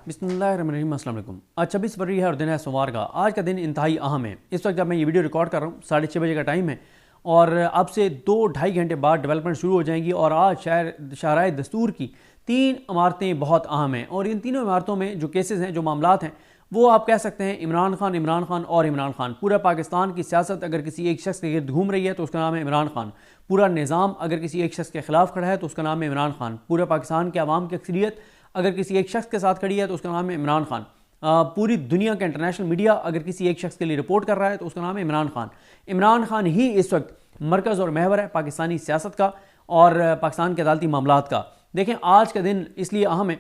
बिस्मिल्लाहिर्रहमानिर्रहीम। अस्सलाम वालेकुम। आज 26 फरवरी है और दिन है सोमवार का। आज का दिन इंतहाई अहम है। इस वक्त जब मैं ये वीडियो रिकॉर्ड कर रहा हूँ 6:30 बजे का टाइम है और अब से 2-2.5 घंटे बाद डेवलपमेंट शुरू हो जाएंगी। और आज शाहराए दस्तूर की 3 इमारतें बहुत अहम हैं और इन तीनों इमारतों में जो केसेस हैं, जो मामलात हैं, वो आप कह सकते हैं इमरान खान और इमरान खान। पूरा पाकिस्तान की सियासत अगर किसी एक शख्स के गिर्द घूम रही है तो उसका नाम है इमरान खान। पूरा निज़ाम अगर किसी एक शख्स के खिलाफ खड़ा है तो उसका नाम है इमरान खान। पूरे पाकिस्तान के अवाम की अक्सरियत अगर किसी एक शख्स के साथ खड़ी है तो उसका नाम है इमरान खान। पूरी दुनिया का इंटरनेशनल मीडिया अगर किसी एक शख्स के लिए रिपोर्ट कर रहा है तो उसका नाम है इमरान खान। इमरान खान ही इस वक्त मरकज़ और महवर है पाकिस्तानी सियासत का और पाकिस्तान के अदालती मामलात का। देखें, आज का दिन इसलिए अहम है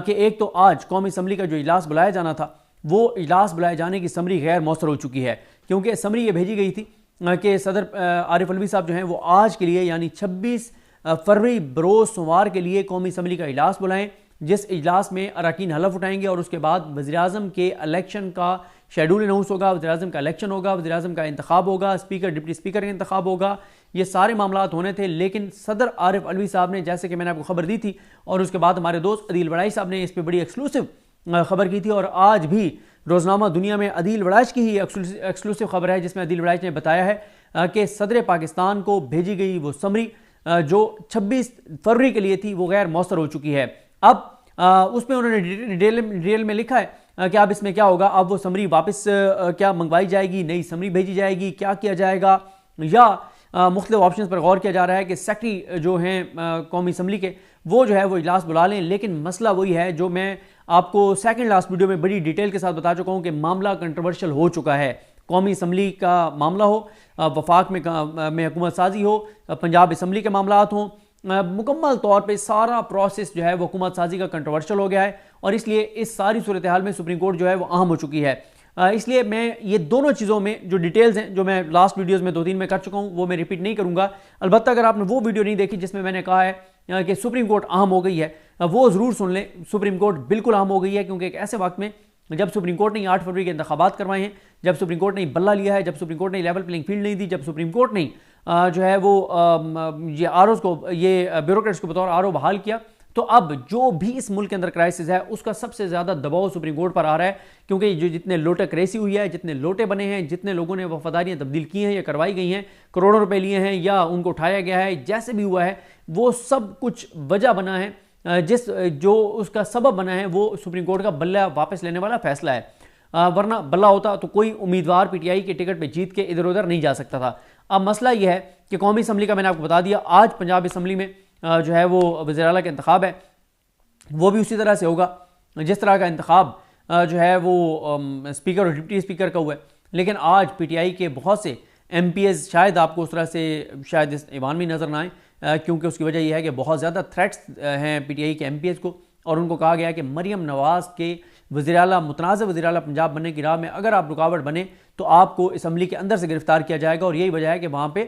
कि एक तो आज कौमी असम्बली का जो इजलास बुलाया जाना था, वो इजलास बुलाए जाने की समरी गैर मौसर हो चुकी है, क्योंकि समरी ये भेजी गई थी कि सदर आरिफ अलवी साहब जो हैं वो आज के लिए यानी 26 फरवरी बरोज़ सोमवार के लिए कौमी असम्बली का इजलास बुलाएं, जिस इजलास में अरकान हलफ उठाएंगे और उसके बाद वज़ीर-ए-आज़म के इलेक्शन का शेड्यूल अनाउंस होगा। वज़ीर-ए-आज़म का इलेक्शन होगा, वज़ीर-ए-आज़म का इंतखाब होगा, स्पीकर डिप्टी स्पीकर का इंतखाब होगा। ये सारे मामलात होने थे, लेकिन सदर आरिफ अलवी साहब ने, जैसे कि मैंने आपको खबर दी थी और उसके बाद हमारे दोस्त अदील बड़ाई साहब ने इस पर बड़ी एक्सक्लूसिव खबर की थी और आज भी रोज़नामा दुनिया में अदील बड़ाइश की ही एक्सक्लूसिव खबर है, जिसमें अदील बड़ाइश ने बताया है कि सदर पाकिस्तान को भेजी गई वो समरी जो 26 फरवरी के लिए थी वो गैर मौसर हो चुकी है। अब उसमें उन्होंने डिटेल में लिखा है कि अब इसमें क्या होगा। अब वो समरी वापस क्या मंगवाई जाएगी, नई समरी भेजी जाएगी, क्या किया जाएगा, या मुख्तलिफ ऑप्शन पर गौर किया जा रहा है कि सेक्रेटरी जो हैं कौमी असम्बली के वो जो है वो इजलास बुला लें। लेकिन मसला वही है जो मैं आपको सेकंड लास्ट वीडियो में बड़ी डिटेल के साथ बता चुका हूँ कि मामला कंट्रोवर्शियल हो चुका है। कौमी असम्बली का मामला हो, वफाक में हुकूमत साजी हो, पंजाब असम्बली के मामलात हों, मुकम्मल तौर पे सारा प्रोसेस जो है वो हुकूमत साजी का कंट्रोवर्शियल हो गया है और इसलिए इस सारी सूरत हाल में सुप्रीम कोर्ट जो है वो अहम हो चुकी है। इसलिए मैं ये दोनों चीज़ों में जो डिटेल्स हैं, जो मैं लास्ट वीडियोस में 2-3 में कर चुका हूँ, वो मैं रिपीट नहीं करूँगा। अलबत्ता अगर आपने वो वीडियो नहीं देखी जिसमें मैंने कहा है कि सुप्रीम कोर्ट अहम हो गई है, वो ज़रूर सुन लें। सुप्रीम कोर्ट बिल्कुल अहम हो गई है, क्योंकि एक ऐसे वक्त में जब सुप्रीम कोर्ट ने 8 फरवरी के इंतखाबात करवाए हैं, जब सुप्रीम कोर्ट ने बल्ला लिया है, जब सुप्रीम कोर्ट ने लेवल प्लेइंग फील्ड नहीं दी, जब सुप्रीम कोर्ट ने जो है वो ये आरओज़ को, ये ब्यूरोक्रेट्स को बतौर आरओ बहाल किया, तो अब जो भी इस मुल्क के अंदर क्राइसिस है उसका सबसे ज़्यादा दबाव सुप्रीम कोर्ट पर आ रहा है, क्योंकि जो जितने लोटे क्रेसी हुई है, जितने लोटे बने हैं, जितने लोगों ने वफादारियाँ तब्दील की हैं या करवाई गई हैं, करोड़ों रुपए लिए हैं या उनको उठाया गया है, जैसे भी हुआ है, वो सब कुछ वजह बना है, जो उसका सबब बना है वो सुप्रीम कोर्ट का बल्ला वापस लेने वाला फैसला है। वरना बल्ला होता तो कोई उम्मीदवार पीटीआई के टिकट पे जीत के इधर उधर नहीं जा सकता था। अब मसला यह है कि कौमी असम्बली का मैंने आपको बता दिया, आज पंजाब असम्बली में जो है वो वज़ीर आला का इंतखाब है, वो भी उसी तरह से होगा जिस तरह का इंतखाब जो है वो स्पीकर और डिप्टी स्पीकर का हुआ है। लेकिन आज पीटीआई के बहुत से एमपीएस शायद आपको उस तरह से शायद इस ईवान में नज़र ना आए, क्योंकि उसकी वजह यह है कि बहुत ज़्यादा थ्रेट्स हैं पीटीआई के एमपीएस को, और उनको कहा गया है कि मरियम नवाज़ के वज़ीर आला, मुतनाज़ वज़ीर आला पंजाब बनने की राह में अगर आप रुकावट बने तो आपको असम्बली के अंदर से गिरफ्तार किया जाएगा। और यही वजह है कि वहाँ पे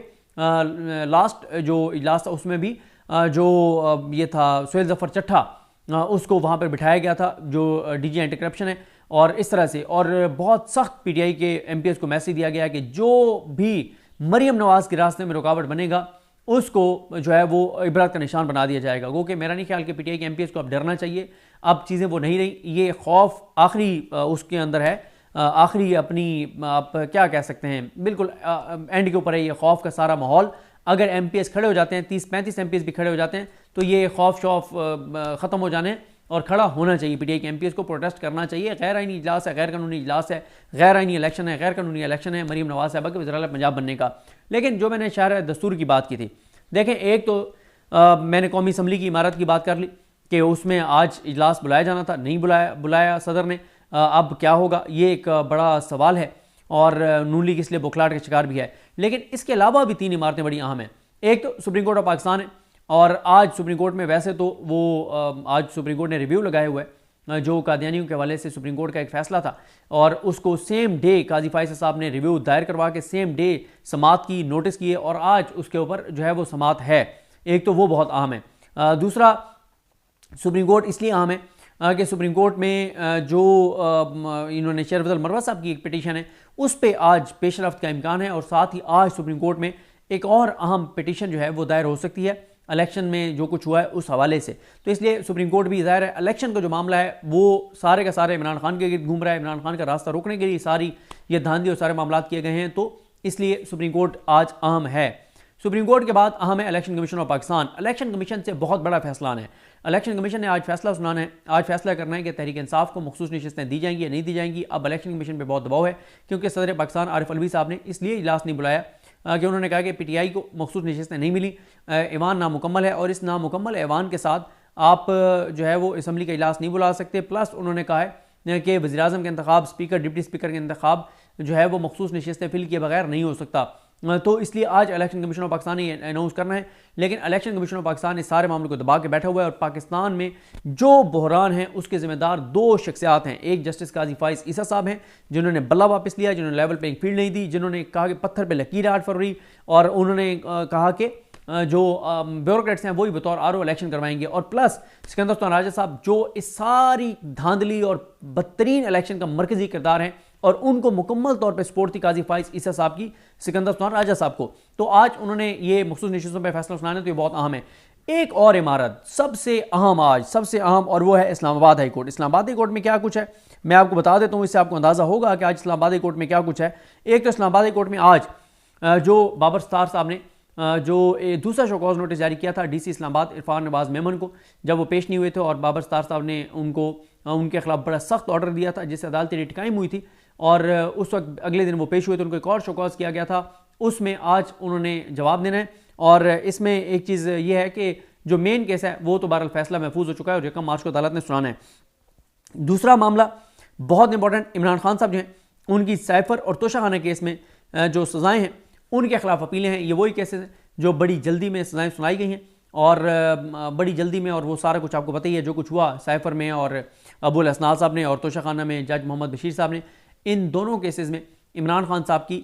लास्ट जो इजलास था उसमें भी जो ये था सुहेल ज़फ़र चट्ठा, उसको वहाँ पर बिठाया गया था जो डीजी एंटी करप्शन है, और इस तरह से और बहुत सख्त पीटीआई के एमपीएस को मैसेज दिया गया कि जो भी मरियम नवाज़ के रास्ते में रुकावट बनेगा उसको जो है वो इबरत का निशान बना दिया जाएगा। वो कि मेरा नहीं ख्याल कि पीटीआई के एमपीएस को अब डरना चाहिए। अब चीज़ें वो नहीं रही, ये खौफ आखिरी उसके अंदर है, आखिरी अपनी आप क्या कह सकते हैं, बिल्कुल एंड के ऊपर है ये खौफ का सारा माहौल। अगर एमपीएस खड़े हो जाते हैं, 30-35 एमपीएस भी खड़े हो जाते हैं, तो ये खौफ शौफ ख़त्म हो जाने और खड़ा होना चाहिए। पीटीआई के एमपीएस को प्रोटेस्ट करना चाहिए। गैर आइनी इजलास है, गैर कानूनी इजलास है, गैर आइनी इलेक्शन है, गैर कानूनी इलेक्शन है मरीम नवाज साहबा के वज़ीर-ए-आला पंजाब बनने का। लेकिन जो मैंने शाहराए दस्तूर की बात की थी, देखें, एक तो मैंने कौमी असम्बली की इमारत की बात कर ली कि उसमें आज इजलास बुलाया जाना था, नहीं बुलाया सदर ने। अब क्या होगा, ये एक बड़ा सवाल है और नून लीग इसलिए बुखलाहट का शिकार भी है। लेकिन इसके अलावा भी 3 इमारतें बड़ी अहम हैं। एक तो सुप्रीम कोर्ट ऑफ पाकिस्तान है, और आज सुप्रीम कोर्ट में वैसे तो वो आज सुप्रीम कोर्ट ने रिव्यू लगाए हुए है जो कादियानियों के हवाले से सुप्रीम कोर्ट का एक फैसला था, और उसको सेम डे काजी फाइज़ साहब ने रिव्यू दायर करवा के सेम डे समात की, नोटिस किए, और आज उसके ऊपर जो है वो समात है। एक तो वो बहुत अहम है। दूसरा, सुप्रीम कोर्ट इसलिए अहम है कि सुप्रीम कोर्ट में जो इन्होंने शेर फजल मरवा साहब की एक पिटीशन है उस पर आज पेश रफ्त का इम्कान है, और साथ ही आज सुप्रीम कोर्ट में एक और अहम पिटीशन जो है वो दायर हो सकती है। इलेक्शन में जो कुछ हुआ है उस हवाले से। तो इसलिए सुप्रीम कोर्ट भी ज़ाहिर है इलेक्शन का जो मामला है वो सारे का सारे इमरान खान के गिर्द घूम रहा है, इमरान खान का रास्ता रोकने के लिए सारी ये धांधली और सारे मामला किए गए हैं। तो इसलिए सुप्रीम कोर्ट आज अहम है। सुप्रीम कोर्ट के बाद अहम है election commission of Pakistan. Election commission से बहुत बड़ा फैसला आना है। इलेक्शन कमीशन ने आज फैसला सुनाना है, आज फैसला करना है कि तहरीक इंसाफ को मखसूस नशिस्तें दी जाएंगी या नहीं दी जाएंगी। अब इलेक्शन कमीशन पर बहुत दबाव है क्योंकि सदर पाकिस्तान आरिफ अलवी साहब ने इसलिए इजलास नहीं बुलाया कि उन्होंने कहा कि पीटीआई को मखसूस नशिस्तें नहीं मिली, ऐवान नामुकम्मल है और इस नामुकम्मल ऐवान के साथ आप जो है वो असम्बली का इजलास नहीं बुला सकते। प्लस उन्होंने कहा है कि वज़ीर-ए-आज़म के इंतखाब, स्पीकर, डिप्टी स्पीकर के इंतखाब जो है वो मखसूस नशिस्तें फिल किए बगैर नहीं हो सकता। तो इसलिए आज इलेक्शन कमीशन ऑफ पाकिस्तान ने अनाउंस करना है, लेकिन इलेक्शन कमीशन ऑफ पाकिस्तान इस सारे मामले को दबा के बैठा हुआ है और पाकिस्तान में जो बहरान है उसके जिम्मेदार दो शख्सियात हैं। एक जस्टिस काजी फाइज ईसा साहब हैं जिन्होंने बल्ला वापस लिया, जिन्होंने लेवल प्लेइंग फील्ड नहीं दी, जिन्होंने कहा कि पत्थर पर लकीर 8 फरवरी, और उन्होंने कहा कि जो ब्यूरोक्रेट्स हैं वही बतौर आरओ इलेक्शन करवाएंगे। और प्लस सिकंदर सुल्तान राजा साहब जो इस सारी धांधली और बदतरीन इलेक्शन का मरकजी किरदार हैं और उनको मुकम्मल तौर पर सपोर्ट थी काजी फाइज ईसा साहब की सिकंदर सुल्तान राजा साहब को। तो आज उन्होंने ये मखसूस नशिस्तों पर फैसला सुनाना, तो ये बहुत अहम है। एक और इमारत सबसे अहम आज, सबसे अहम, और वो है Islamabad high court. Islamabad high court में क्या कुछ है मैं आपको बता देता हूँ, इससे आपको अंदाजा होगा कि आज इस्लामाबाद हाई कोर्ट में क्या कुछ है। एक तो इस्लामाबाद हाई कोर्ट में आज जो बाबर सत्तार साहब ने जो दूसरा शोकॉज नोटिस जारी किया था डीसी इस्लामाबाद इरफान नवाज मेमन को, जब वो पेश नहीं हुए थे और बाबर सत्तार साहब ने उनके खिलाफ बड़ा सख्त ऑर्डर दिया था जिससे अदालती रिटकाइम हुई थी, और उस वक्त अगले दिन वो पेश हुए थे, उनको एक और शोकॉज किया गया था, उसमें आज उन्होंने जवाब देना है। और इसमें एक चीज़ ये है कि जो मेन केस है वो तो बहरहाल फैसला महफूज हो चुका है और 1 मार्च को अदालत ने सुनाना है। दूसरा मामला बहुत इंपॉर्टेंट, इमरान खान साहब जो हैं उनकी साइफर और तोशाखाना केस में जो सज़ाएँ हैं उनके खिलाफ अपीलें हैं। ये वही केसेस हैं जो बड़ी जल्दी में सज़ाएँ सुनाई गई हैं और बड़ी जल्दी में, और वो सारा कुछ आपको पता ही है जो कुछ हुआ साइफर में और अबुल हसनाल साहब ने और तोशाखाना में जज मोहम्मद बशीर साहब ने। इन दोनों केसेस में इमरान खान साहब की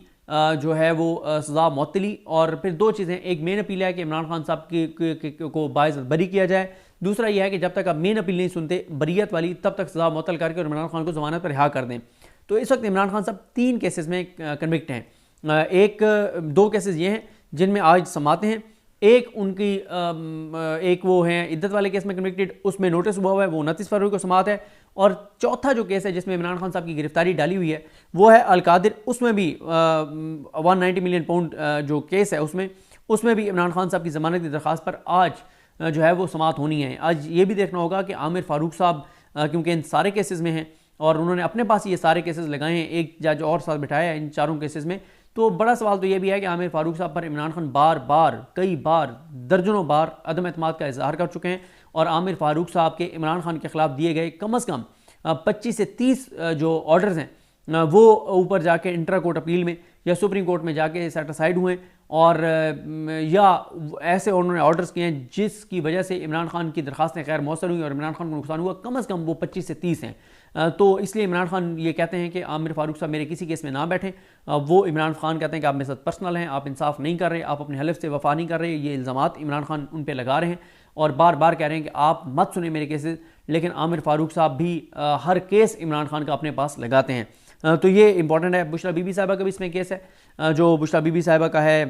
जो है वो सज़ा मुअत्तली, और फिर दो चीज़ें, एक मेन अपील है कि इमरान खान साहब को बाइज़्ज़त बरी किया जाए, दूसरा यह है कि जब तक आप मेन अपील नहीं सुनते बरीयत वाली तब तक सज़ा मुअत्तल करके और इमरान खान को ज़मानत पर रिहा कर दें। तो इस वक्त इमरान खान साहब 3 केसेस में कन्विक्ट हैं। दो केसेस ये हैं जिनमें आज समाते हैं, एक वो हैं इद्दत वाले केस में कन्विक्टेड, उसमें नोटिस हुआ हुआ है, वो 29 फरवरी को समात है। और चौथा जो केस है जिसमें इमरान खान साहब की गिरफ्तारी डाली हुई है वो है अलकादिर, उसमें भी 190 मिलियन पाउंड जो केस है उसमें भी इमरान खान साहब की ज़मानत की दरख्वास्त पर आज जो है वो समात होनी है। आज ये भी देखना होगा कि आमिर फारूक साहब क्योंकि इन सारे केसेस में हैं और उन्होंने अपने पास ये सारे केसेस लगाए हैं, एक जज और साथ बिठाया है इन चारों केसेस में, तो बड़ा सवाल तो ये भी है कि आमिर फारूक साहब पर इमरान खान कई बार दर्जनों बार अदम एतमाद का इजहार कर चुके हैं और आमिर फारूक साहब के इमरान खान के खिलाफ दिए गए कम अज़ कम 25 से 30 जो ऑर्डर्स हैं वो ऊपर जाके इंट्रा कोर्ट अपील में या सुप्रीम कोर्ट में जाके सेटिस्फाइड हुए, और या ऐसे उन्होंने ऑर्डर्स किए हैं जिसकी वजह से इमरान खान की दरखास्तें गैर मौसर हुई और इमरान खान को नुकसान हुआ। कम अज़ कम वो 25 से 30 हैं। तो इसलिए इमरान खान ये कहते हैं कि आमिर फारूक साहब मेरे किसी केस में ना बैठें। वो इमरान खान कहते हैं कि आप मेरे साथ पर्सनल हैं, आप इंसाफ नहीं कर रहे, आप अपने हलफ से वफा नहीं कर रहे, ये इल्ज़ामात इमरान खान उन पर लगा रहे हैं और बार बार कह रहे हैं कि आप मत सुने मेरे केसेस। लेकिन आमिर फारूक साहब भी हर केस इमरान खान का अपने पास लगाते हैं। तो ये इंपॉर्टेंट है। बुशरा बीबी साहिबा का भी इसमें केस है, जो बुशरा बीबी साहिबा का है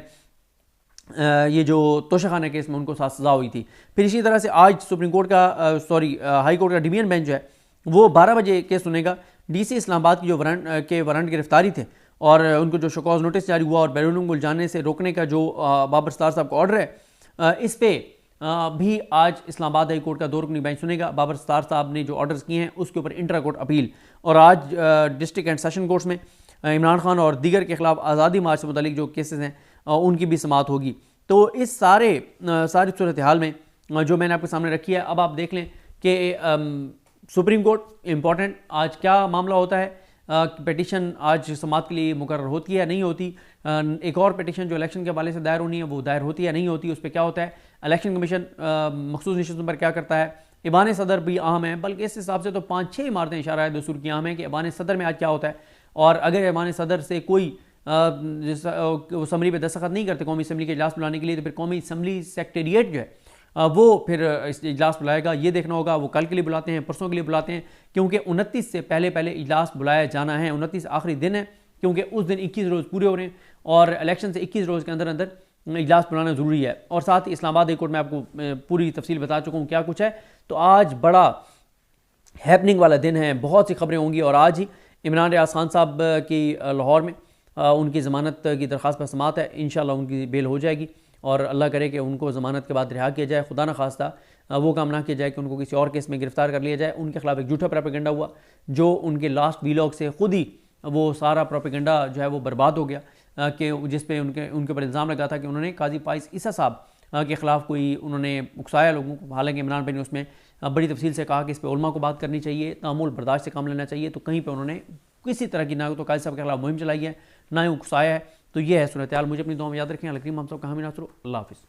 ये जो तोशाखाना केस में उनको साथ सज़ा हुई थी। फिर इसी तरह से आज सुप्रीम कोर्ट का हाई कोर्ट का डिवीजन बेंच जो है वो 12 बजे केस सुनेगा। डीसी इस्लामाबाद की जो वारंट गिरफ्तारी थे और उनको जो शोकॉज नोटिस जारी हुआ और बैरून मुल्क जाने से रोकने का जो बाबर सत्तार साहब का ऑर्डर है, इस पर भी आज इस्लामाबाद हाई कोर्ट का 2 रुकनी बेंच सुनेगा। बाबर सत्तार साहब ने जो ऑर्डर्स किए हैं उसके ऊपर इंट्रा कोर्ट अपील, और आज डिस्ट्रिक्ट एंड सेशन कोर्ट्स में इमरान खान और दीगर के खिलाफ आज़ादी मार्च से मुतालिक जो केसेस हैं उनकी भी समात होगी। तो इस सारी सूरत हाल में जो मैंने आपके सामने रखी है, अब आप देख लें कि सुप्रीम कोर्ट इम्पॉर्टेंट आज क्या मामला होता है। पिटिशन आज समात के लिए मुकर्रर होती है या नहीं होती, एक और पिटिशन जो इलेक्शन के हवाले से दायर होनी है वो दायर होती है या नहीं होती, उस पर क्या होता है, इलेक्शन कमीशन मखसूस नशिस्तों पर क्या करता है, ईवान सदर भी अहम है। बल्कि इस हिसाब से तो 5-6 इमारतें इशारा दस्तूर की अहम है कि ईवान सदर में आज क्या होता है, और अगर ईवान सदर से कोई समरी पे दस्तखत नहीं करते कौमी असम्बली के इजलास बुलाने के लिए, तो फिर कौमी असम्बली सेक्रेटेरिएट जो है वो फिर इस इजलास बुलाएगा। ये देखना होगा वो कल के लिए बुलाते हैं, परसों के लिए बुलाते हैं, क्योंकि 29 से पहले इजलास बुलाया जाना है। 29 आखिरी दिन है क्योंकि उस दिन 21 रोज़ पूरे हो रहे हैं और इलेक्शन से 21 रोज़ के अंदर अंदर इजलास बुलाना ज़रूरी है। और साथ ही इस्लामाबाद हाई कोर्ट में आपको पूरी तफसील बता चुका हूँ क्या कुछ है। तो आज बड़ा हैपनिंग वाला दिन है, बहुत सी खबरें होंगी। और आज ही इमरान रियाज खान साहब की लाहौर में उनकी ज़मानत की दरख्वास्त पर समाअत है। इंशाअल्लाह उनकी बेल हो जाएगी और अल्लाह करे कि उनको ज़मानत के बाद रिहा किया जाए। खुदा न खास्ता वो काम ना किया जाए कि उनको किसी और केस में गिरफ्तार कर लिया जाए। उनके खिलाफ एक झूठा प्रोपेगेंडा हुआ, जो उनके लास्ट वीलॉग से खुद ही वो सारा प्रोपेगेंडा जो है वो बर्बाद हो गया, कि जिस पे उनके ऊपर इल्ज़ाम लगा था कि उन्होंने काजी फाइज ईसा साहब के ख़िलाफ़ कोई उन्होंने उकसाया लोगों को। हालांकि इमरान भाई ने उसमें बड़ी तफसील से कहा कि इस पर उलमा को बात करनी चाहिए, तामुल बर्दाश्त से काम लेना चाहिए। तो कहीं पर उन्होंने किसी तरह की ना तो काजी साहब के खिलाफ मुहिम चलाई है, ना ही उकसाया है। तो ये है सूरत हाल। मुझे अपनी दुआ में याद रखें। अल्लाह करीम हम सब का हामी नासर। अल्लाह हाफ़िज़।